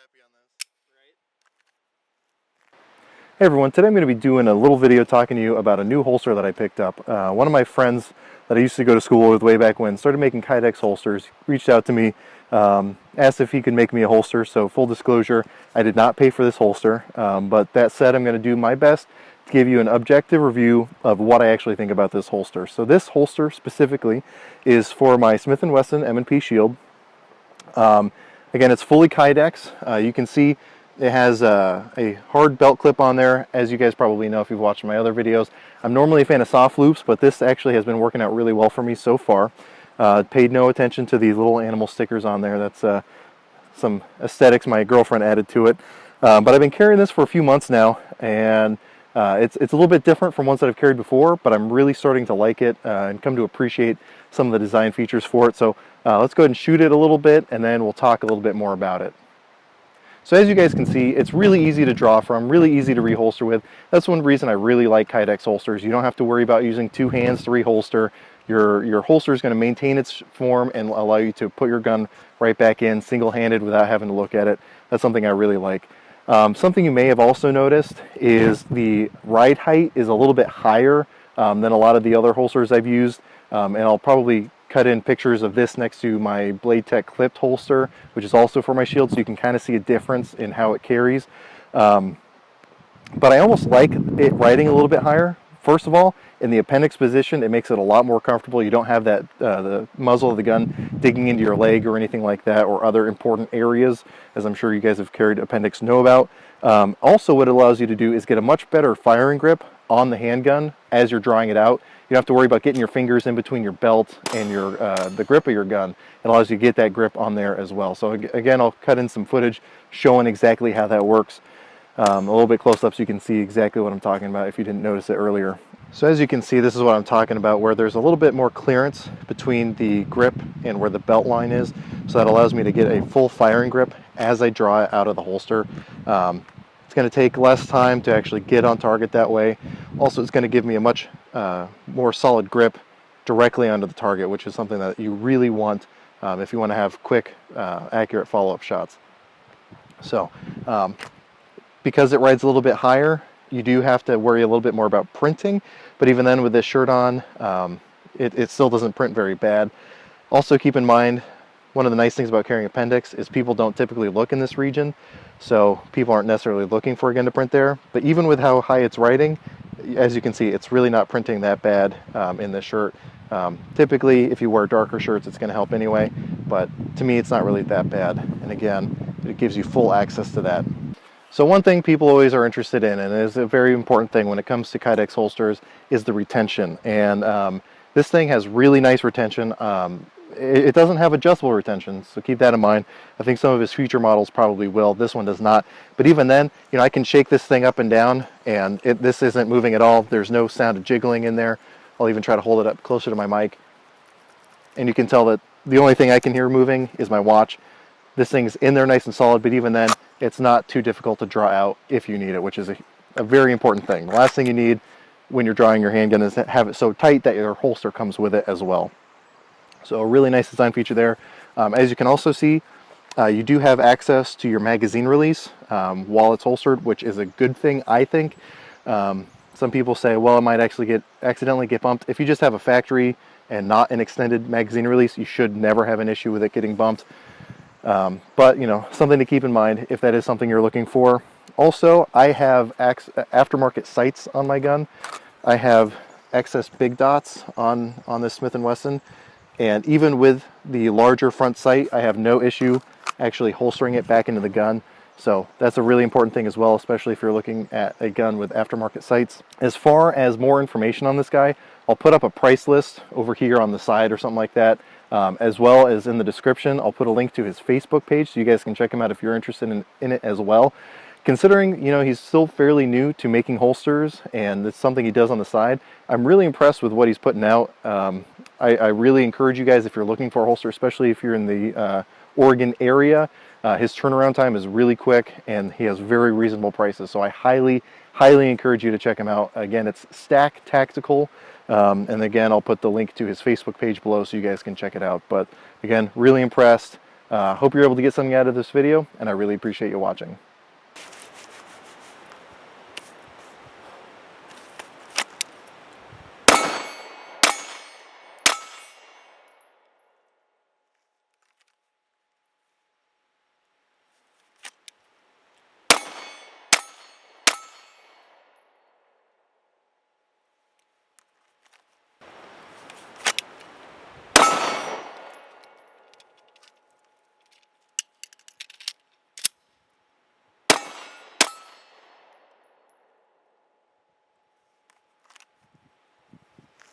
happy on this. Right? Hey everyone, today I'm going to be doing a little video talking to you about a new holster that I picked up. One of my friends that I used to go to school with way back when started making kydex holsters, reached out to me, asked if he could make me a holster. So full disclosure, I did not pay for this holster, but that said, I'm going to do my best to give you an objective review of what I actually think about this holster. So this holster specifically is for my Smith & Wesson M&P Shield. Again, it's fully kydex. You can see it has a hard belt clip on there, as you guys probably know if you've watched my other videos. I'm normally a fan of soft loops, but this actually has been working out really well for me so far. Paid no attention to these little animal stickers on there. That's some aesthetics my girlfriend added to it. But I've been carrying this for a few months now, and it's a little bit different from ones that I've carried before, but I'm really starting to like it and come to appreciate some of the design features for it. So let's go ahead and shoot it a little bit, and then we'll talk a little bit more about it. So as you guys can see, it's really easy to draw from, really easy to reholster with. That's one reason I really like kydex holsters. You don't have to worry about using two hands to reholster. Your holster is going to maintain its form and allow you to put your gun right back in single-handed without having to look at it. That's something I really like. Something you may have also noticed is the ride height is a little bit higher than a lot of the other holsters I've used, and I'll probably cut in pictures of this next to my Blade Tech clipped holster, which is also for my Shield, so you can kind of see a difference in how it carries. But I almost like it riding a little bit higher. First of all, in the appendix position, it makes it a lot more comfortable. You don't have that the muzzle of the gun digging into your leg or anything like that, or other important areas, as I'm sure you guys have carried appendix know about. Also, what it allows you to do is get a much better firing grip on the handgun as you're drawing it out. You don't have to worry about getting your fingers in between your belt and your the grip of your gun. It allows you to get that grip on there as well. So again, I'll cut in some footage showing exactly how that works. A little bit close up so you can see exactly what I'm talking about if you didn't notice it earlier. So as you can see, this is what I'm talking about, where there's a little bit more clearance between the grip and where the belt line is. So that allows me to get a full firing grip as I draw it out of the holster. It's going to take less time to actually get on target that way. Also, it's going to give me a much more solid grip directly onto the target, which is something that you really want if you want to have quick, accurate follow-up shots. So, because it rides a little bit higher, you do have to worry a little bit more about printing, but even then with this shirt on, it still doesn't print very bad. Also keep in mind, one of the nice things about carrying appendix is people don't typically look in this region, so people aren't necessarily looking for a gun to print there. But even with how high it's riding, as you can see, it's really not printing that bad in this shirt. Typically, if you wear darker shirts, it's going to help anyway, but to me, it's not really that bad. And again, it gives you full access to that. So one thing people always are interested in, and is a very important thing when it comes to kydex holsters, is the retention. And this thing has really nice retention. It doesn't have adjustable retention, so keep that in mind. I think some of his future models probably will. This one does not. But even then, you know, I can shake this thing up and down, and this isn't moving at all. There's no sound of jiggling in there. I'll even try to hold it up closer to my mic. And you can tell that the only thing I can hear moving is my watch. This thing's in there nice and solid, but even then, it's not too difficult to draw out if you need it, which is a very important thing. The last thing you need when you're drawing your handgun is to have it so tight that your holster comes with it as well. So a really nice design feature there. As you can also see, you do have access to your magazine release while it's holstered, which is a good thing, I think. Some people say, well, it might actually accidentally get bumped. If you just have a factory and not an extended magazine release, you should never have an issue with it getting bumped. But, you know, something to keep in mind if that is something you're looking for. Also, I have aftermarket sights on my gun. I have excess big dots on this Smith & Wesson. And even with the larger front sight, I have no issue actually holstering it back into the gun. So that's a really important thing as well, especially if you're looking at a gun with aftermarket sights. As far as more information on this guy, I'll put up a price list over here on the side or something like that. As well as in the description, I'll put a link to his Facebook page so you guys can check him out if you're interested in it as well. Considering, you know, he's still fairly new to making holsters and it's something he does on the side, I'm really impressed with what he's putting out. I really encourage you guys, if you're looking for a holster, especially if you're in the Oregon area, his turnaround time is really quick and he has very reasonable prices. So I highly encourage you to check him out. Again, it's Stack Tactical. And again, I'll put the link to his Facebook page below so you guys can check it out. But again, really impressed. Hope you're able to get something out of this video, and I really appreciate you watching.